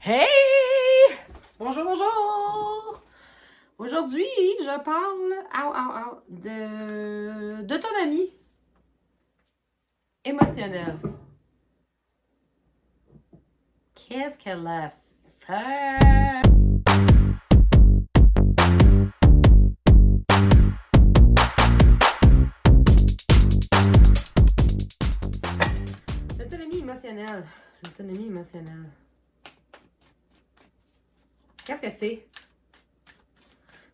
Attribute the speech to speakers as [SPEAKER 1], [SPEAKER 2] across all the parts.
[SPEAKER 1] Hey! Bonjour, bonjour! Aujourd'hui, je parle d'autonomie émotionnelle. Qu'est-ce qu'elle a fait? L'autonomie émotionnelle. L'autonomie émotionnelle. Qu'est-ce que c'est?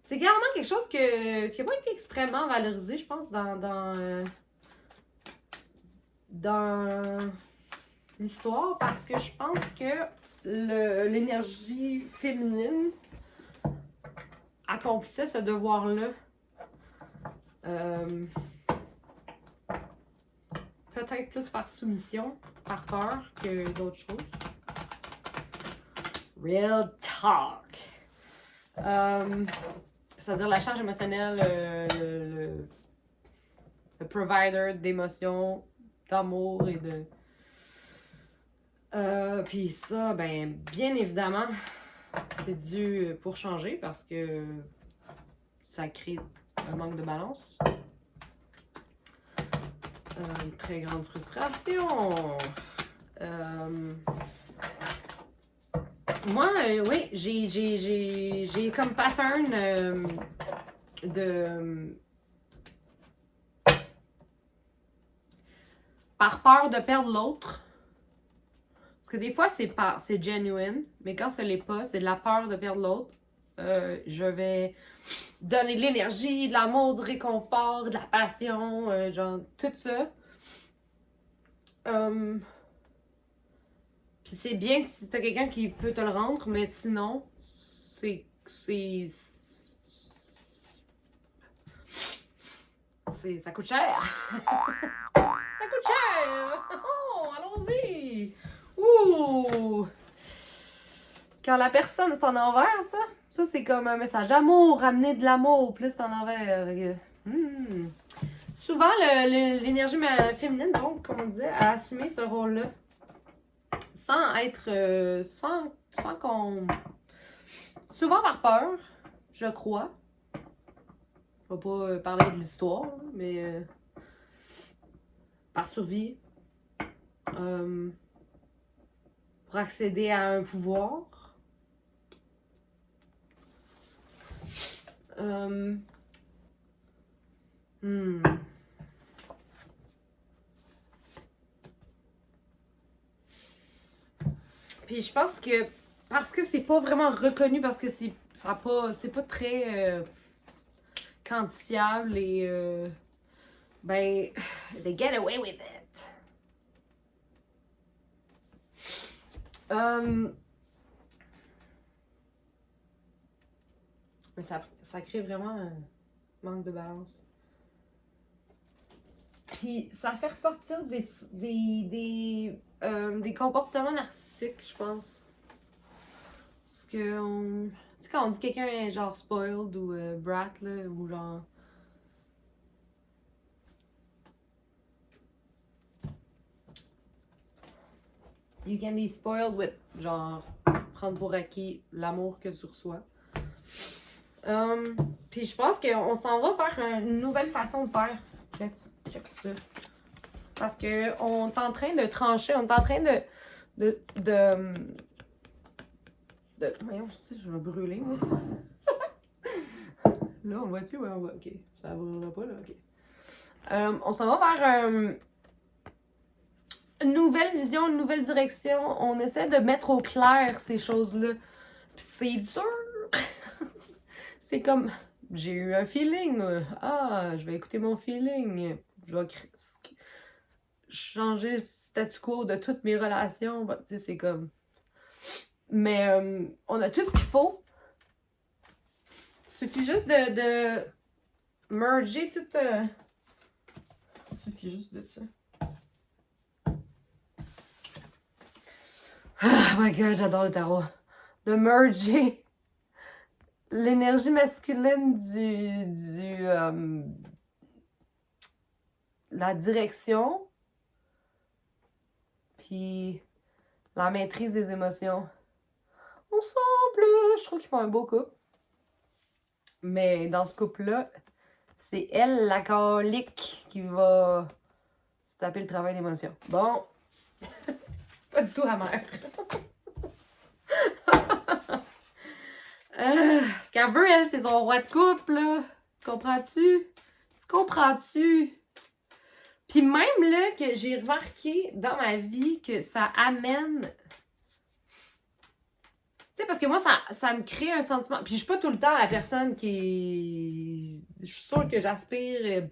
[SPEAKER 1] C'est clairement quelque chose qui n'a pas été extrêmement valorisé, je pense, dans l'histoire, parce que je pense que l'énergie féminine accomplissait ce devoir-là. Peut-être plus par soumission, par peur que d'autres choses. Real talk. C'est-à-dire la charge émotionnelle, le provider d'émotions, d'amour et de... Puis ça, ben, bien évidemment, c'est dû pour changer parce que ça crée un manque de balance. Une très grande frustration. Moi, oui, j'ai comme pattern de... Par peur de perdre l'autre. Parce que des fois, c'est genuine, mais quand ce n'est pas, c'est de la peur de perdre l'autre. Je vais donner de l'énergie, de l'amour, du réconfort, de la passion, genre tout ça. Puis c'est bien si t'as quelqu'un qui peut te le rendre, mais sinon, ça coûte cher. Ça coûte cher. Oh, allons-y. Ouh. Quand la personne s'en envers, ça c'est comme un message d'amour, ramener de l'amour, plus en envers. Souvent, l'énergie féminine, donc, comme on disait, a assumé ce rôle-là. Sans être. Sans qu'on. Souvent par peur, je crois. Je vais pas parler de l'histoire, mais. Par survie. Pour accéder à un pouvoir. Puis je pense que parce que c'est pas vraiment reconnu, parce que c'est pas très quantifiable et ben they get away with it. Mais ça crée vraiment un manque de balance. Puis ça fait ressortir des comportements narcissiques, je pense. Parce que tu sais, quand on dit quelqu'un est genre spoiled ou brat, là, ou genre. You can be spoiled with, genre, prendre pour acquis l'amour que tu reçois. Puis je pense qu'on s'en va vers une nouvelle façon de faire. Check ça. Parce qu'on est en train de trancher, on est en train de voyons, je vais brûler, moi. Là, on voit-tu? Ouais, on voit. Ok. Ça brûlera pas, là. Ok. On s'en va vers une nouvelle vision, une nouvelle direction. On essaie de mettre au clair ces choses-là. Puis c'est dur. C'est comme, j'ai eu un feeling. Ah, je vais écouter mon feeling. Je vais changer le statu quo de toutes mes relations. Tu sais, c'est comme... Mais on a tout ce qu'il faut. Il suffit juste de merger tout... Il suffit juste de ça. Oh my god, j'adore le tarot. De merger l'énergie masculine la direction, puis la maîtrise des émotions. ensemble. Je trouve qu'ils font un beau couple. Mais dans ce couple-là, c'est elle, la colique, qui va se taper le travail d'émotion. Bon. Pas du tout amère. Ce qu'elle veut, elle, c'est son roi de couple, là. Tu comprends-tu? Tu comprends-tu? Puis même, là, que j'ai remarqué dans ma vie que ça amène... Tu sais, parce que moi, ça me crée un sentiment... Puis je suis pas tout le temps la personne qui... Je suis sûre que j'aspire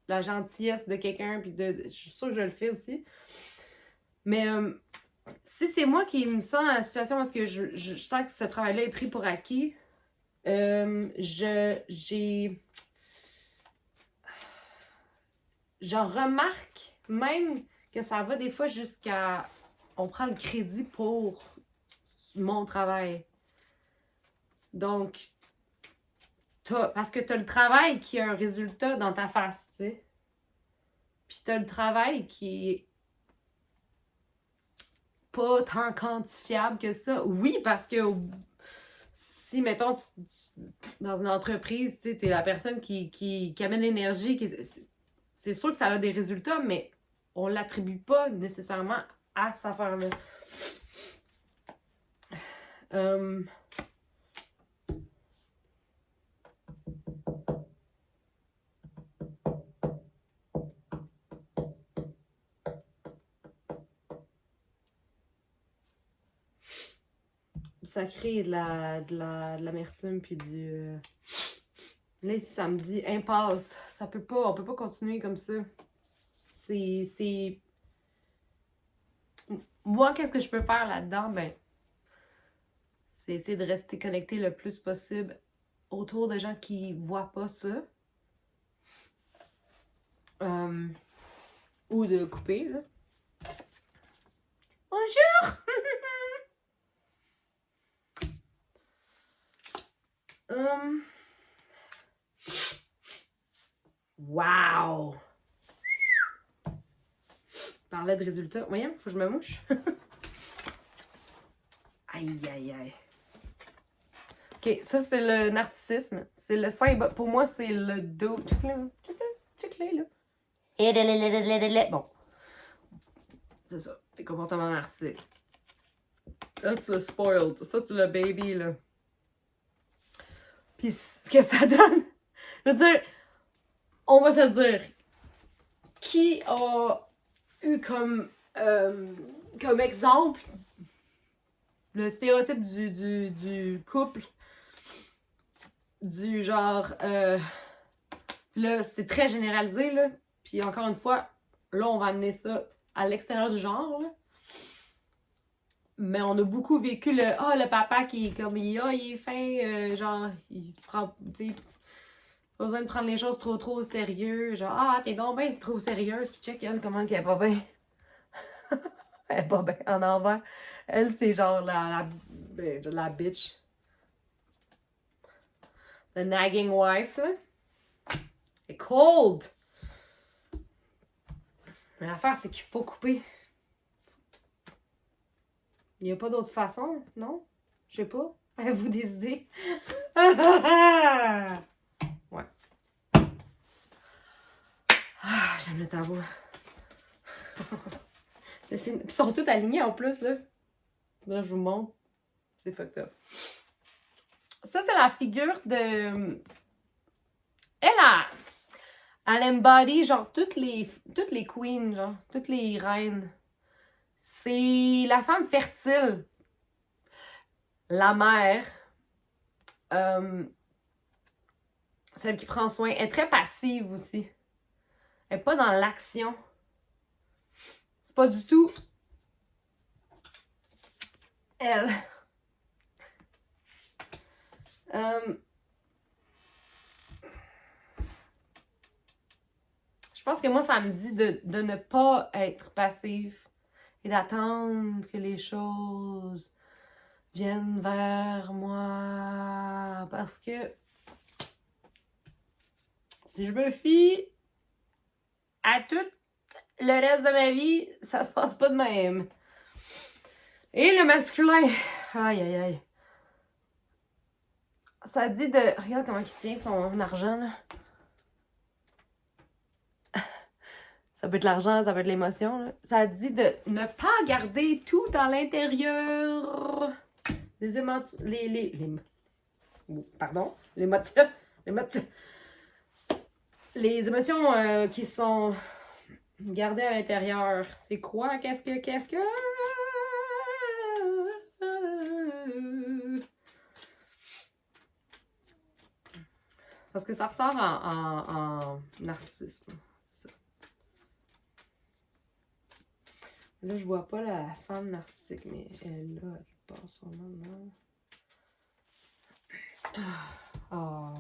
[SPEAKER 1] la gentillesse de quelqu'un, puis je suis sûre que je le fais aussi. Mais si c'est moi qui me sens dans la situation parce que je sens que ce travail-là est pris pour acquis, je remarque même que ça va des fois jusqu'à... On prend le crédit pour mon travail. Donc, parce que t'as le travail qui a un résultat dans ta face, tu sais. Puis t'as le travail qui est pas tant quantifiable que ça. Oui, parce que si, mettons, dans une entreprise, tu sais, t'es la personne qui amène l'énergie, c'est sûr que ça a des résultats, mais on l'attribue pas nécessairement à cette affaire-là. Ça crée de l'amertume puis du... Là, ici, ça me dit impasse. On peut pas continuer comme ça. C'est... Moi, qu'est-ce que je peux faire là-dedans? Ben, c'est essayer de rester connecté le plus possible autour de gens qui voient pas ça. Ou de couper, là. Bonjour! Wow! Je parlais de résultats. Voyons, faut que je me mouche. Aïe, aïe, aïe. Ok, ça c'est le narcissisme. C'est le symbole. Pour moi, c'est le dos. Check-le, là. Bon. C'est ça. Les comportements narcissiques. That's the spoiled. Ça, c'est le baby, là. Puis ce que ça donne. Je veux dire, on va se le dire. Qui a eu comme exemple le stéréotype du couple du genre là c'est très généralisé là, puis encore une fois là on va amener ça à l'extérieur du genre là. Mais on a beaucoup vécu le papa qui est comme il est fin genre il se prend tu sais pas besoin de prendre les choses trop au sérieux genre t'es donc ben c'est trop sérieuse puis check elle comment qu'elle est pas bien. Elle est pas bien en envers. Elle, c'est genre la bitch. The nagging wife, là. Elle est cold! Mais l'affaire, c'est qu'il faut couper. Il n'y a pas d'autre façon, non? Je sais pas. Avez-vous des idées? Ouais. J'aime le tabou. Puis ils sont tous alignés en plus, là. Là, je vous montre. C'est fucked up. Ça, c'est la figure de... Elle embody, genre, toutes les queens, genre, toutes les reines. C'est la femme fertile. La mère. Celle qui prend soin. Elle est très passive aussi. Elle n'est pas dans l'action. C'est pas du tout elle. Je pense que moi, ça me dit de ne pas être passif et d'attendre que les choses viennent vers moi. Parce que si je me fie à tout le reste de ma vie, ça se passe pas de même. Et le masculin, aïe aïe aïe. Ça dit de... Regarde comment il tient son argent, là. Ça peut être l'argent, ça peut être l'émotion, là. Ça dit de ne pas garder tout à l'intérieur. Les émotions... Pardon? Les motifs... Les émotions qui sont gardées à l'intérieur. C'est quoi? Qu'est-ce que... Parce que ça ressort en narcissisme. C'est ça. Là, je vois pas la femme narcissique, mais elle, là, elle passe son nom, non? Oh.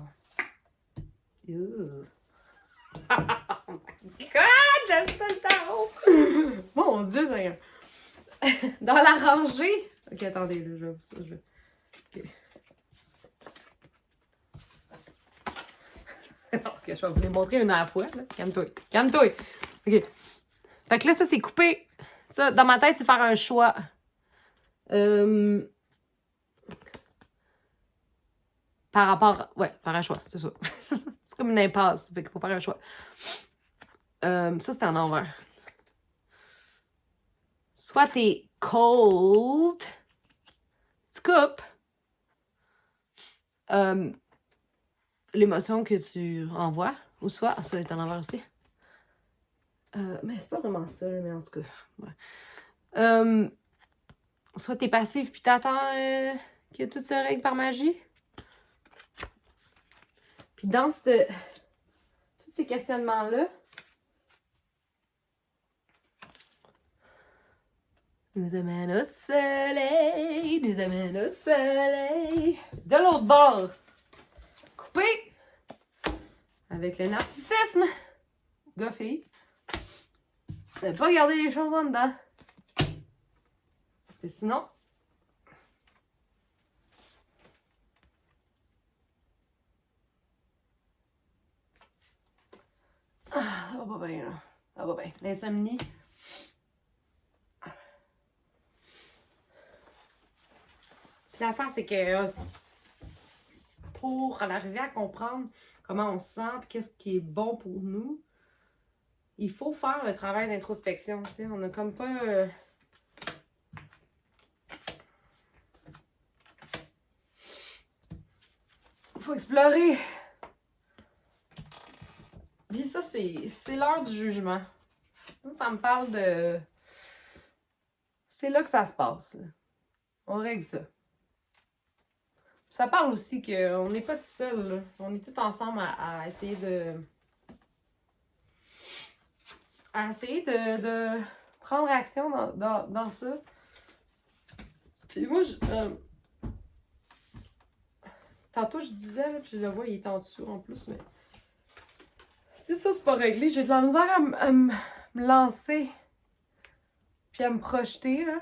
[SPEAKER 1] Ew. Oh my god, j'aime ça le tarot! Mon Dieu, Seigneur! Dans la rangée... Ok, attendez, là, je vais... Ok. Ok, je vais vous les montrer une à la fois, là. Calme-toi. Calme-toi! Ok. Fait que là, ça, c'est coupé. Ça, dans ma tête, c'est faire un choix. Par rapport... Ouais, faire un choix, c'est ça. C'est comme une impasse, fait qu'il faut faire un choix. Ça, c'était en envers. Soit t'es cold, tu coupes l'émotion que tu envoies, ou soit, ça c'est en envers aussi. Mais c'est pas vraiment ça, mais en tout cas, ouais. Soit t'es passif puis t'attends que tout se règle par magie. Puis dans tous ces questionnements-là, nous amène au soleil, nous amène au soleil. De l'autre bord, coupé avec le narcissisme, gars-fille, ne pas garder les choses en dedans. Parce que sinon, ça va pas bien, là. Ça va bien. L'insomnie. Puis l'affaire, c'est que pour en arriver à comprendre comment on se sent et qu'est-ce qui est bon pour nous, il faut faire le travail d'introspection. Tu sais, on a comme pas... Il faut explorer. Puis ça, c'est l'heure du jugement. Ça me parle de... C'est là que ça se passe. Là. On règle ça. Ça parle aussi qu'on n'est pas tout seul. Là. On est tous ensemble à essayer de... À essayer de prendre action dans ça. Puis moi, tantôt, je disais, là, puis je le vois, il est en dessous en plus, mais... Si ça, c'est pas réglé, j'ai de la misère à me lancer. Puis à me projeter, là.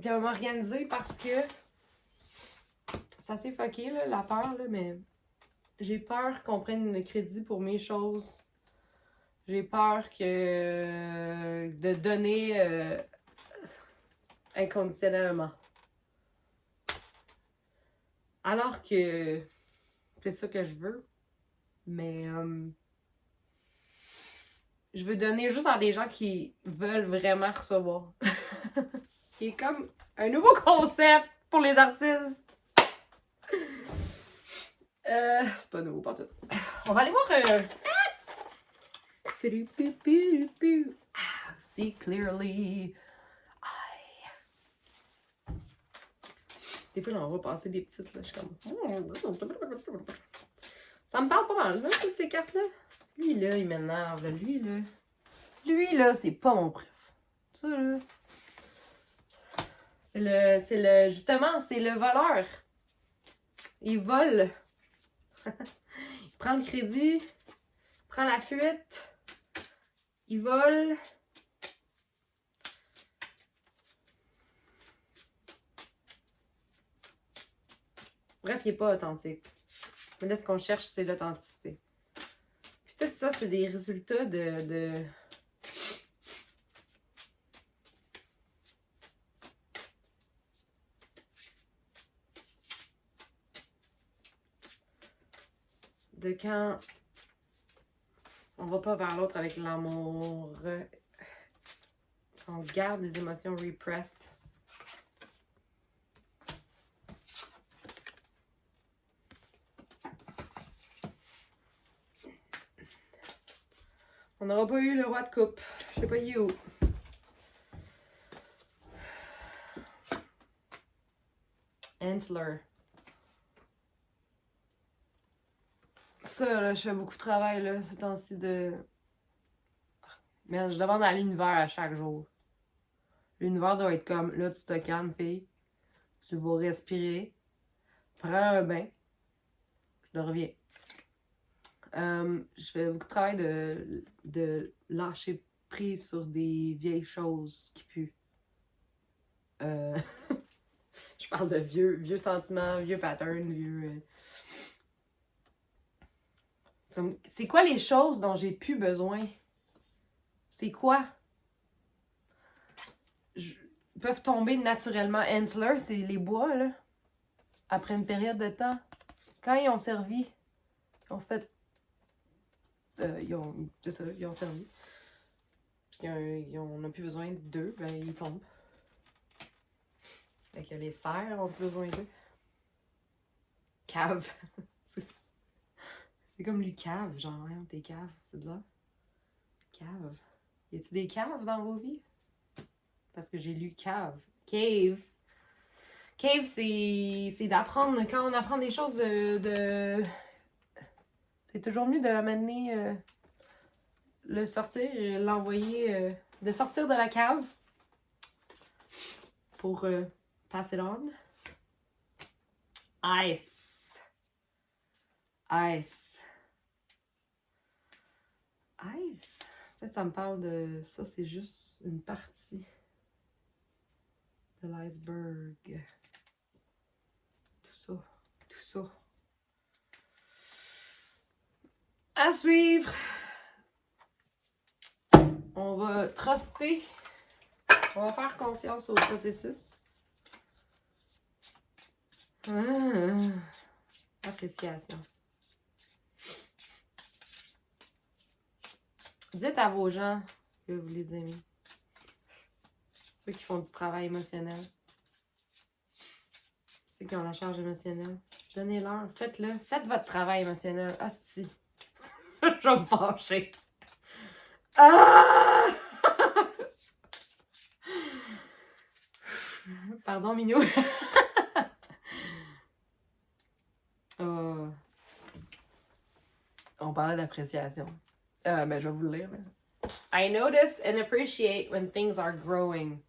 [SPEAKER 1] Puis à m'organiser parce que... C'est assez fucké, là, la peur, là, mais... J'ai peur qu'on prenne le crédit pour mes choses. J'ai peur que... de donner inconditionnellement. Alors que... C'est ça que je veux. Mais... je veux donner juste à des gens qui veulent vraiment recevoir. Ce qui est comme un nouveau concept pour les artistes. C'est pas nouveau pas tout. On va aller voir see clearly. Des fois, j'en vois passer des petites, là. Je suis comme... Ça me parle pas mal, là, toutes ces cartes-là. Lui, là, il m'énerve, lui, là. Lui, là, c'est pas mon préf. Ça, là... Justement, c'est le voleur. Il vole. Il prend le crédit. Il prend la fuite. Il vole. Bref, il n'est pas authentique. Mais là, ce qu'on cherche, c'est l'authenticité. Puis tout ça, c'est des résultats de... de quand on va pas vers l'autre avec l'amour. On garde des émotions repressed. On n'aura pas eu le roi de coupe. Je sais pas, il est où. Antler. Ça, là, je fais beaucoup de travail, là, ces temps-ci de... Man, je demande à l'univers à chaque jour. L'univers doit être comme, là, tu te calmes, fille. Tu vas respirer. Prends un bain. Je reviens. Je fais beaucoup de travail de lâcher prise sur des vieilles choses qui puent. Je parle de vieux sentiments, vieux patterns, vieux... C'est quoi les choses dont j'ai plus besoin? C'est quoi? Ils peuvent tomber naturellement. Antler, c'est les bois, là. Après une période de temps. Quand ils ont servi, ils ont fait... c'est ça, ils ont servi. Puis on n'a plus besoin d'eux, ben ils tombent. Fait que les cerfs ont plus besoin d'eux. Cave. C'est comme lui cave, genre, hein, t'es cave, c'est bizarre. Cave. Y a-tu des caves dans vos vies? Parce que j'ai lu cave. Cave. Cave, c'est d'apprendre. Quand on apprend des choses c'est toujours mieux de l'amener, le sortir, l'envoyer, de sortir de la cave pour pass it on. Ice. Ice. Ice. Peut-être ça me parle de ça, c'est juste une partie de l'iceberg. Tout ça. Tout ça. À suivre. On va truster. On va faire confiance au processus. Appréciation. Dites à vos gens que vous les aimez. Ceux qui font du travail émotionnel. Ceux qui ont la charge émotionnelle. Donnez-leur. Faites-le. Faites votre travail émotionnel. Hostie. Je vais me fâcher. Ah! Pardon, Minou. On parlait d'appréciation. Ben, je vais vous le lire. Là. I notice and appreciate when things are growing.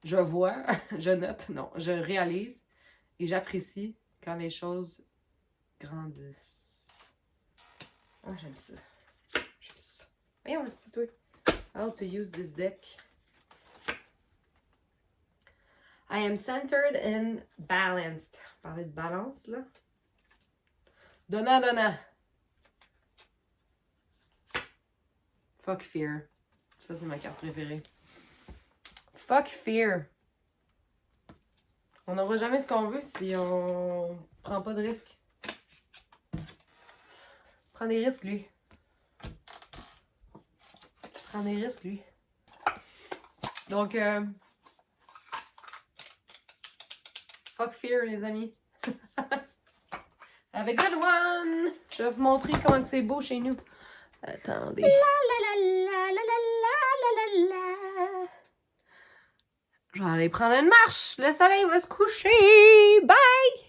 [SPEAKER 1] Je vois, je note, non, je réalise et j'apprécie quand les choses grandissent. Ah, oh, j'aime ça. J'aime ça. Voyons, c'est toi. How to use this deck. I am centered and balanced. On parlait de balance, là. Donnant, donnant. Fuck fear. Ça, c'est ma carte préférée. Fuck fear. On n'aura jamais ce qu'on veut si on prend pas de risques. Prends des risques, lui. Prends des risques, lui. Donc, fuck fear, les amis. Have a good one! Je vais vous montrer comment c'est beau chez nous. Attendez. La la la la la la la la la. Je vais aller prendre une marche. Le soleil va se coucher. Bye!